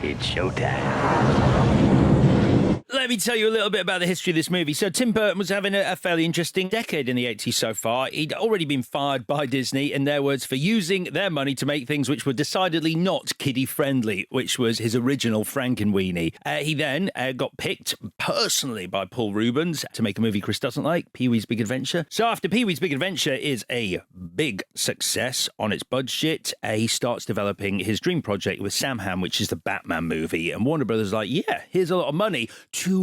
It's showtime. Let me tell you a little bit about the history of this movie. So Tim Burton was having a fairly interesting decade in the 80s so far. He'd already been fired by Disney, in their words, for using their money to make things which were decidedly not kiddie-friendly, which was his original Frankenweenie. He then got picked personally by Paul Rubens to make a movie Chris doesn't like, Pee-wee's Big Adventure. So after Pee-wee's Big Adventure is a big success on its budget, he starts developing his dream project with Sam Hamm, which is the Batman movie. And Warner Brothers are like, yeah, here's a lot of money to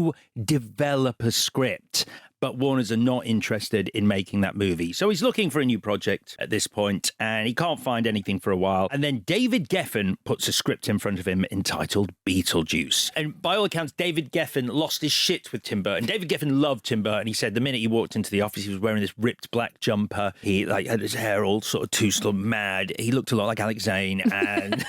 develop a script. But Warners are not interested in making that movie. So he's looking for a new project at this point, and he can't find anything for a while. And then David Geffen puts a script in front of him entitled Beetlejuice. And by all accounts, David Geffen lost his shit with Tim Burton. David Geffen loved Tim Burton. He said the minute he walked into the office, he was wearing this ripped black jumper. He had his hair all sort of too mad. He looked a lot like Alex Zane, and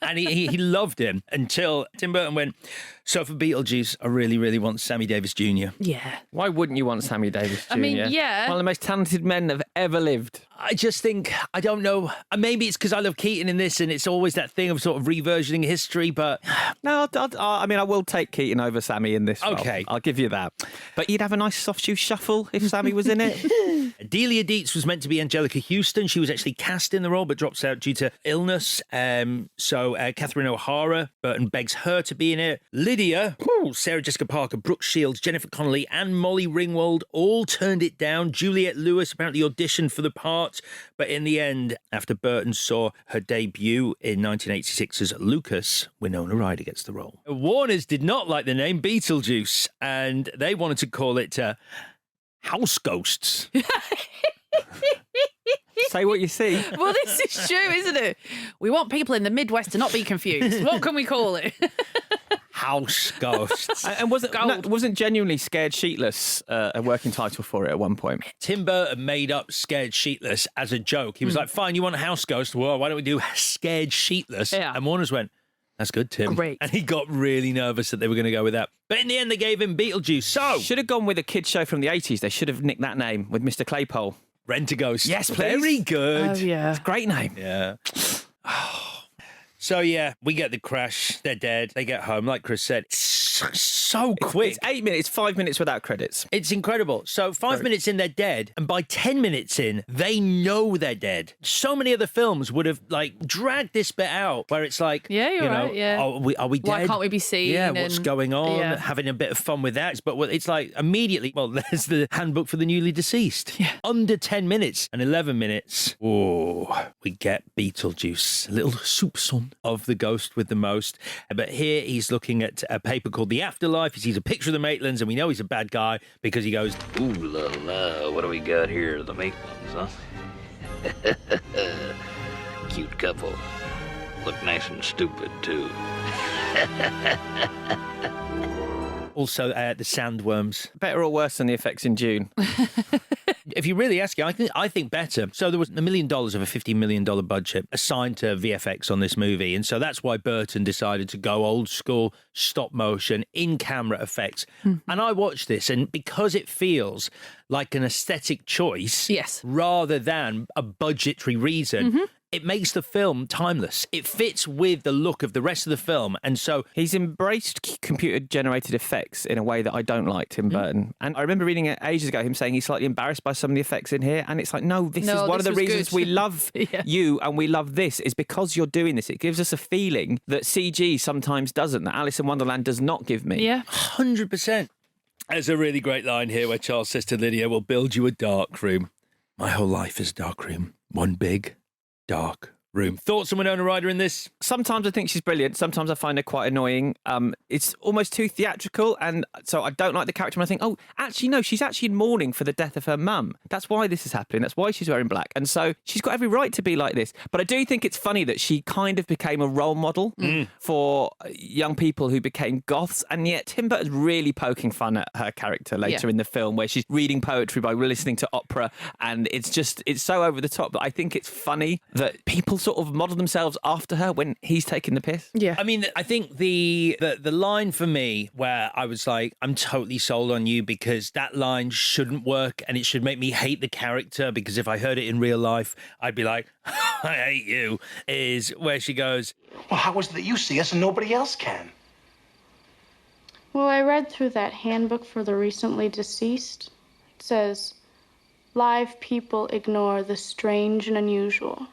and he loved him until Tim Burton went, so for Beetlejuice, I really, really want Sammy Davis Jr. Yeah. Why wouldn't you want Sammy Davis Jr.? I mean, yeah. One of the most talented men that have ever lived. I just think, I don't know, maybe it's because I love Keaton in this and it's always that thing of sort of reversioning history, but... No, I mean, I will take Keaton over Sammy in this role. Okay. I'll give you that. But you'd have a nice soft shoe shuffle if Sammy was in it. Delia Dietz was meant to be Angelica Houston. She was actually cast in the role but drops out due to illness. So Catherine O'Hara, Burton begs her to be in it. Lydia, Sarah Jessica Parker, Brooke Shields, Jennifer Connelly and Molly Ringwald all turned it down. Juliette Lewis apparently auditioned for the part, but in the end, after Burton saw her debut in 1986 as Lucas, Winona Ryder gets the role. Warners did not like the name Beetlejuice, and they wanted to call it House Ghosts. Say what you see. Well, this is true, isn't it? We want people in the Midwest to not be confused. What can we call it? House Ghosts. And wasn't genuinely Scared Sheetless a working title for it at one point? Tim Burton made up Scared Sheetless as a joke. He was like, fine, you want House Ghost? Well, why don't we do Scared Sheetless? Yeah. And Warners went, that's good, Tim. Great. And he got really nervous that they were going to go with that. But in the end, they gave him Beetlejuice. So... Should have gone with a kids show from the 80s. They should have nicked that name with Mr. Claypole. Rent-A-Ghost. Yes, please. Very good. Oh, yeah. It's a great name. Yeah. So, yeah, we get the crash. They're dead. They get home. Like Chris said, so quick. It's 8 minutes, 5 minutes without credits. It's incredible. So 5 minutes in, they're dead. And by 10 minutes in, they know they're dead. So many other films would have, like, dragged this bit out where it's like, Yeah, you're right, yeah. Are we dead? Why can't we be seen? Yeah, what's and- going on? Yeah. Having a bit of fun with that. But it's like immediately, well, there's the handbook for the newly deceased. Yeah. Under 10 minutes and 11 minutes. Oh, we get Beetlejuice, a little soupçon of the ghost with the most. But here he's looking at a paper called The Afterlife. He sees a picture of the Maitlands and we know he's a bad guy because he goes, Ooh la la, what do we got here? The Maitlands, huh? Cute couple. Look nice and stupid, too. also the sandworms. Better or worse than the effects in June? If you really ask me, I think better. So there was $1 million of a $50 million budget assigned to VFX on this movie. And so that's why Burton decided to go old school, stop motion, in-camera effects. And I watched this, and because it feels like an aesthetic choice Yes. rather than a budgetary reason, it makes the film timeless. It fits with the look of the rest of the film. And so He's embraced computer-generated effects in a way that I don't like, Tim Burton. And I remember reading it ages ago, him saying he's slightly embarrassed by some of the effects in here. And it's like, no, this is one of the was reasons good. we love Yeah. you and we love this is because you're doing this. It gives us a feeling that CG sometimes doesn't, that Alice in Wonderland does not give me. Yeah. 100%. There's a really great line here where Charles says to Lydia, we'll build you a dark room. My whole life is a dark room. One big, dark room. Thoughts on Winona Ryder in this? Sometimes I think she's brilliant. Sometimes I find her quite annoying. It's almost too theatrical, and so I don't like the character. And I think, oh, actually, no, she's actually in mourning for the death of her mum. That's why this is happening. That's why she's wearing black. And so she's got every right to be like this. But I do think it's funny that she kind of became a role model for young people who became goths. And yet Tim Burton's really poking fun at her character later in the film, where she's reading poetry by listening to opera. And it's so over the top. But I think it's funny that people sort of model themselves after her when he's taking the piss. Yeah. I mean, I think the line for me where I was like, I'm totally sold on you because that line shouldn't work and it should make me hate the character because if I heard it in real life, I'd be like, I hate you, is where she goes, Well, how is it that you see us and nobody else can? Well, I read through that handbook for the recently deceased. It says, live people ignore the strange and unusual.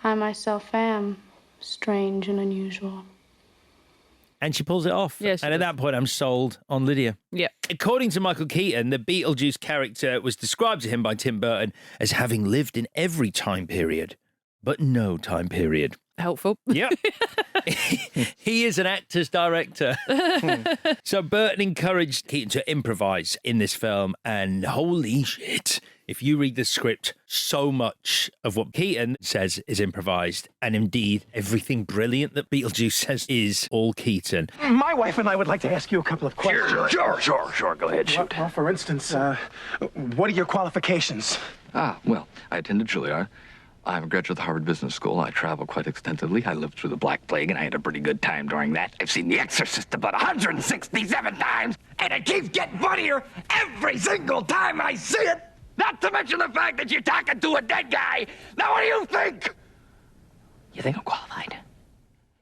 I myself am strange and unusual. and she pulls it off. Yes, and at that point, I'm sold on Lydia. Yeah. According to Michael Keaton, the Beetlejuice character was described to him by Tim Burton as having lived in every time period, but no time period. Helpful. Yep. He is an actor's director. So Burton encouraged Keaton to improvise in this film, and holy shit, if you read the script, so much of what Keaton says is improvised, and indeed everything brilliant that Beetlejuice says is all Keaton. My wife and I would like to ask you a couple of questions. Sure. Go ahead, shoot. Well, for instance, what are your qualifications? Well, I attended Juilliard. I'm a graduate of the Harvard Business School. I travel quite extensively. I lived through the Black Plague, and I had a pretty good time during that. I've seen The Exorcist about 167 times, and it keeps getting funnier every single time I see it. Not to mention the fact that you're talking to a dead guy. Now, what do you think? You think I'm qualified?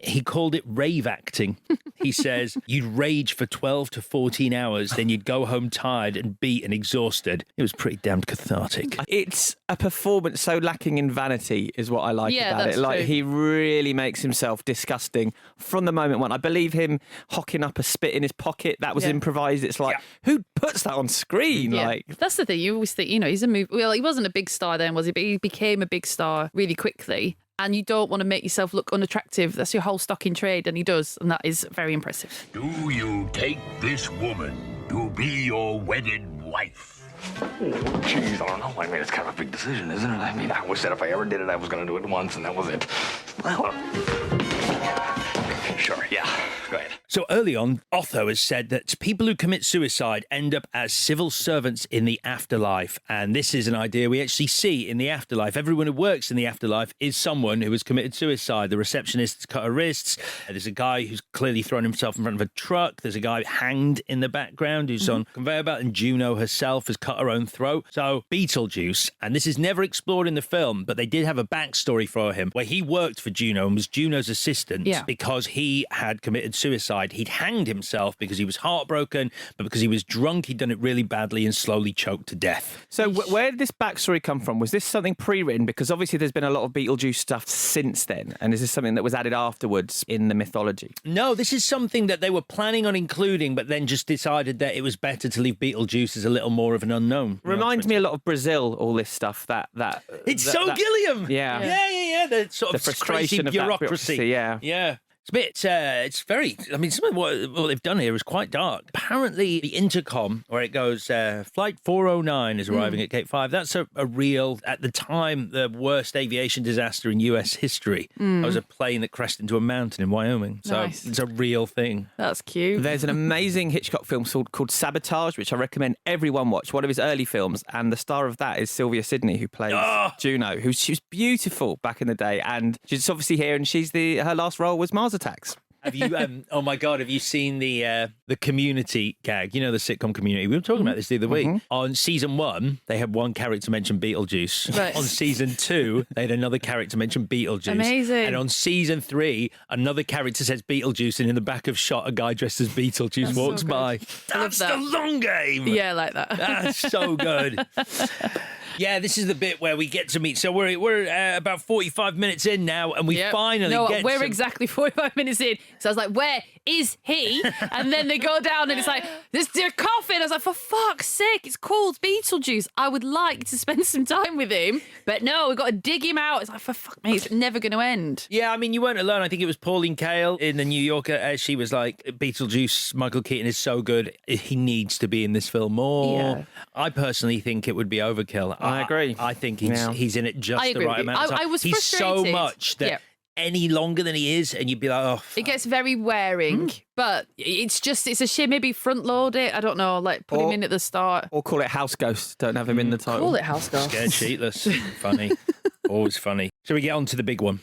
He called it rave acting. He says you'd rage for 12 to 14 hours, then you'd go home tired and beat and exhausted. It was pretty damn cathartic. It's a performance so lacking in vanity is what I like about that's it. Like, true. he really makes himself disgusting from the moment one. I believe him hocking up a spit in his pocket. That was Yeah. improvised. It's like, who puts that on screen? Yeah. Like, That's the thing. You always think, he's a movie. Well, he wasn't a big star then, was he? But he became a big star really quickly. And you don't want to make yourself look unattractive. That's your whole stock in trade, and he does. And that is very impressive. Do you take this woman to be your wedded wife? Jeez, I don't know. I mean, it's kind of a big decision, isn't it? I mean, I always said if I ever did it, I was going to do it once, and that was it. Well, sure, yeah. Go ahead. So early on, Otho has said that people who commit suicide end up as civil servants in the afterlife. And this is an idea we actually see in the afterlife. Everyone who works in the afterlife is someone who has committed suicide. The receptionist has cut her wrists. There's a guy who's clearly thrown himself in front of a truck. There's a guy hanged in the background who's on conveyor belt, and Juno herself has cut her own throat. So Beetlejuice, and this is never explored in the film, but they did have a backstory for him where he worked for Juno and was Juno's assistant because he had committed suicide. He'd hanged himself because he was heartbroken, but because he was drunk, he'd done it really badly and slowly choked to death. so where did this backstory come from? Was this something pre-written? Because obviously there's been a lot of Beetlejuice stuff since then. And is this something that was added afterwards in the mythology? No, this is something that they were planning on including, but then just decided that it was better to leave Beetlejuice as a little more of an unknown. Reminds me a lot of Brazil, all this stuff. It's so Gilliam. Yeah. Yeah. The sort of The frustration crazy of that bureaucracy. bureaucracy, yeah. It's a bit, it's very, I mean, some of what they've done here is quite dark. Apparently, the intercom, where it goes, Flight 409 is arriving at Gate 5. That's a real, at the time, the worst aviation disaster in US history. That was a plane that crashed into a mountain in Wyoming. So Nice. it's a real thing. That's cute. There's an amazing Hitchcock film called Sabotage, which I recommend everyone watch. One of his early films, and the star of that is Sylvia Sidney, who plays Juno, she was beautiful back in the day, and she's obviously here, and her last role was Mars Attacks. Have you? Oh my God! Have you seen the Community gag? You know, the sitcom Community. We were talking about this the other week. On season 1, they had one character mention Beetlejuice. Right. On season 2, they had another character mention Beetlejuice. Amazing. And on season 3, another character says Beetlejuice, and in the back of shot, a guy dressed as Beetlejuice That's so walks good. by. I love That's that. the long game. Yeah, I like that. That's so good. Yeah, this is the bit where we get to meet. So we're about 45 minutes in now, and we Yep. finally no, get we're some... exactly 45 minutes in. So I was like, where is he? And then they go down and it's like, they're coughing. I was like, for fuck's sake, it's called Beetlejuice. I would like to spend some time with him. But no, we've got to dig him out. It's like, for fuck me, it's never going to end. Yeah, I mean, you weren't alone. I think it was Pauline Kael in The New Yorker. She was like, Beetlejuice, Michael Keaton is so good. He needs to be in this film more. Yeah. I personally think it would be overkill. I agree. I think he's in it just I the agree right with you. amount of time. I was He's so frustrated. much that Yeah. any longer than he is, and you'd be like, oh, It gets very wearing, but it's a shame. Maybe front load it. I don't know, like put him in at the start. Or call it House Ghost. Don't have him in the title. Call it House Ghost. scared sheetless. Funny. Always funny. Shall we get on to the big one?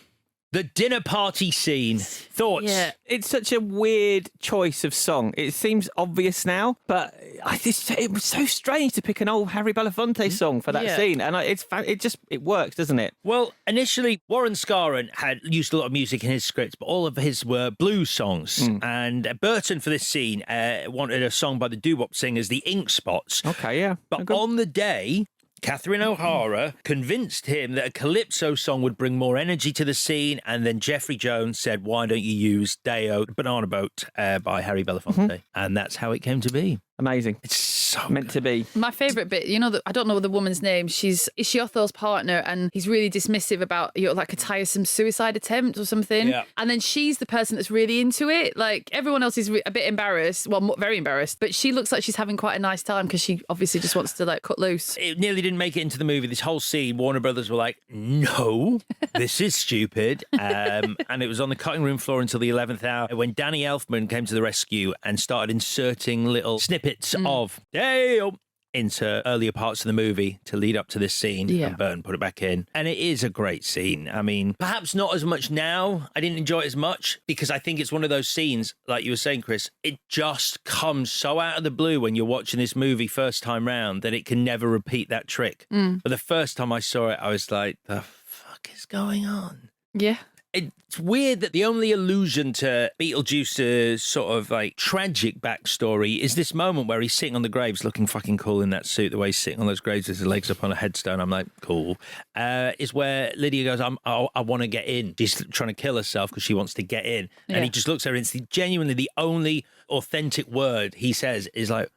The dinner party scene. Thoughts? Yeah. It's such a weird choice of song. It seems obvious now, but it was so strange to pick an old Harry Belafonte song for that scene, and it works, doesn't it? Well, initially, Warren Scarron had used a lot of music in his scripts, but all of his were blues songs. And Burton, for this scene, wanted a song by the doo-wop singers, the Ink Spots. Okay, yeah. But on the day, Catherine O'Hara convinced him that a calypso song would bring more energy to the scene, and then Jeffrey Jones said, why don't you use Deo, Banana Boat by Harry Belafonte? And that's how it came to be. Amazing. It's so meant to be. My favourite bit, I don't know the woman's name. Is she Otho's partner? And he's really dismissive about like a tiresome suicide attempt or something. Yeah. And then she's the person that's really into it. Like everyone else is a bit embarrassed. Well, very embarrassed. But she looks like she's having quite a nice time because she obviously just wants to like cut loose. It nearly didn't make it into the movie. This whole scene, Warner Brothers were like, no, this is stupid. And it was on the cutting room floor until the 11th hour when Danny Elfman came to the rescue and started inserting little snippets of Dale into earlier parts of the movie to lead up to this scene. Yeah. And Burton put it back in. And it is a great scene. I mean, perhaps not as much now. I didn't enjoy it as much because I think it's one of those scenes, like you were saying, Chris, it just comes so out of the blue when you're watching this movie first time round that it can never repeat that trick. But the first time I saw it, I was like, the fuck is going on? Yeah. It's weird that the only allusion to Beetlejuice's sort of like tragic backstory is this moment where he's sitting on the graves looking fucking cool in that suit, the way he's sitting on those graves with his legs up on a headstone. I'm like, cool. Is where Lydia goes, I want to get in. She's trying to kill herself because she wants to get in. Yeah. And he just looks at her and it's genuinely the only authentic word he says is like,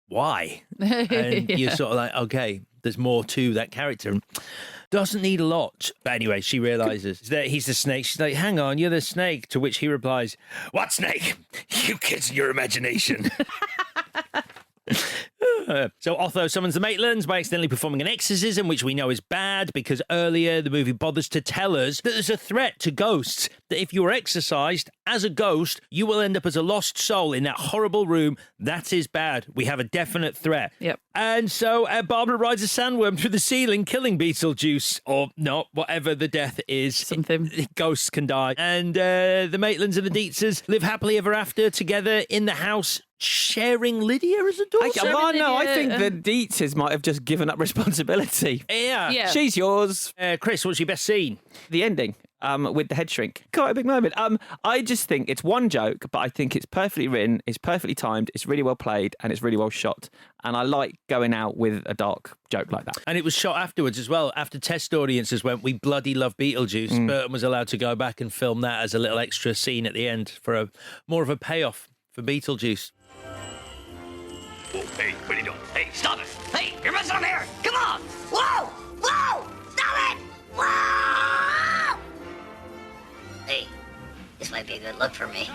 why? And you're sort of like, okay, there's more to that character. Doesn't need a lot. But anyway, she realises that he's the snake. She's like, hang on, you're the snake. To which he replies, what snake? You kids and your imagination. So Otho summons the Maitlands by accidentally performing an exorcism, which we know is bad because earlier the movie bothers to tell us that there's a threat to ghosts, that if you are exorcised as a ghost, you will end up as a lost soul in that horrible room. That is bad. We have a definite threat. Yep. And so Barbara rides a sandworm through the ceiling, killing Beetlejuice, or not, whatever the death is. Something. Ghosts can die. And the Maitlands and the Dietzes live happily ever after together in the house, sharing Lydia as a daughter. I think the Dietzes might have just given up responsibility. Yeah. She's yours. Chris, what's your best scene? The ending. With the head shrink. Quite a big moment. I just think it's one joke, but I think it's perfectly written, it's perfectly timed, it's really well played, and it's really well shot. And I like going out with a dark joke like that. And it was shot afterwards as well. After test audiences went, we bloody love Beetlejuice, Burton was allowed to go back and film that as a little extra scene at the end for more of a payoff for Beetlejuice. Oh, hey, what are you doing? Hey, stop it! Hey, you're messing up here! Come on! Whoa! Whoa! Stop it! Whoa! Hey, this might be a good look for me.